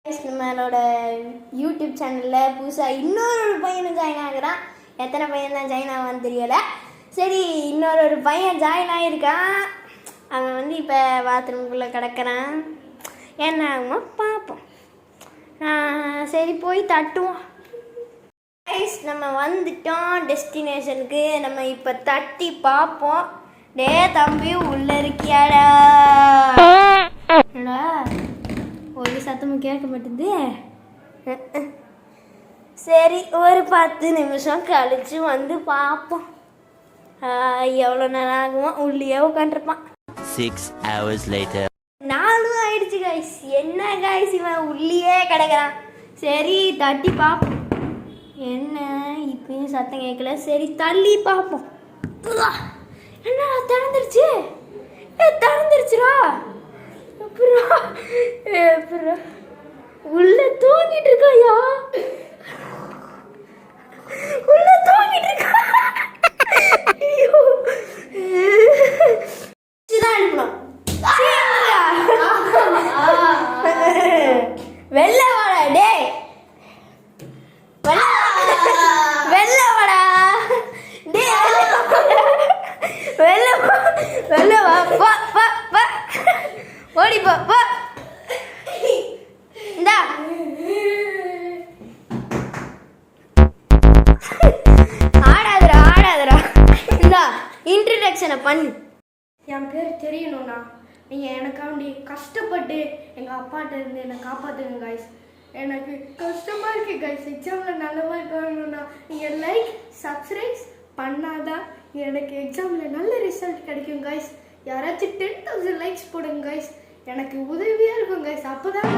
நம்மளோட யூடியூப் சேனலில் புதுசாக இன்னொரு பையனும் ஜாயின் ஆகுறான். எத்தனை பையன் தான் ஜாயின் ஆவான்னு தெரியலை. சரி, இன்னொரு பையன் ஜாயின் ஆகியிருக்கான். அவன் இப்போ பாத்ரூம்குள்ளே கிடக்கிறான். என்ன ஆகுமோ பார்ப்போம். சரி, போய் தட்டுவோம். நம்ம வந்துட்டோம் டெஸ்டினேஷனுக்கு. நம்ம இப்போ தட்டி பார்ப்போம். டே தம்பி, உள்ளே இருக்கியாடா? ஒரு சத்தமும் கேட்க மாட்டேது. சரி, ஒரு 10 நிமிஷம் கழிச்சு வந்து பார்ப்போம். எவ்வளோ நேரம் ஆகுமோ. உள்ளே உட்காந்துருப்பான். 6 hours later. 4 ஆயிடுச்சு கைஸ். என்ன கைஸ், இவன் உள்ளே கிடக்கிறான். சரி, தட்டி பார்ப்போம். என்ன இப்பயும் சத்தம் கேட்கல. சரி, தள்ளி பார்ப்போம். என்ன திறந்துருச்சு? திறந்துருச்சுரா. உள்ள தூங்கிட்டு இருக்காயா? உள்ள தூங்கிட்டு இருக்கா? வெள்ள வாடா டே, வெள்ள வாடா டே, வெள்ள வா, ஓடி போ. இந்தா ஆடாதரா. இந்தா இன்ட்ரடக்ஷனை பண்ணு. என் பேர் தெரியணும்ண்ணா. நீங்கள் எனக்காண்டி கஷ்டப்பட்டு எங்கள் அப்பாட்ட இருந்து என்னை காப்பாற்றுங்க கைஸ். எனக்கு கஷ்டமாக இருக்குது கைஸ். எக்ஸாமில் நல்ல மார்க் வாங்கணும்னா நீங்கள் லைக் சப்ஸ்கிரைப் பண்ணாதான் எனக்கு எக்ஸாமில் நல்ல ரிசல்ட் கிடைக்கும் கைஸ். யாராச்சும் 10,000 லைக்ஸ் போடுங்க கைஸ். எனக்கு உதவியாக இருக்கும் கைஸ். அப்போ தான்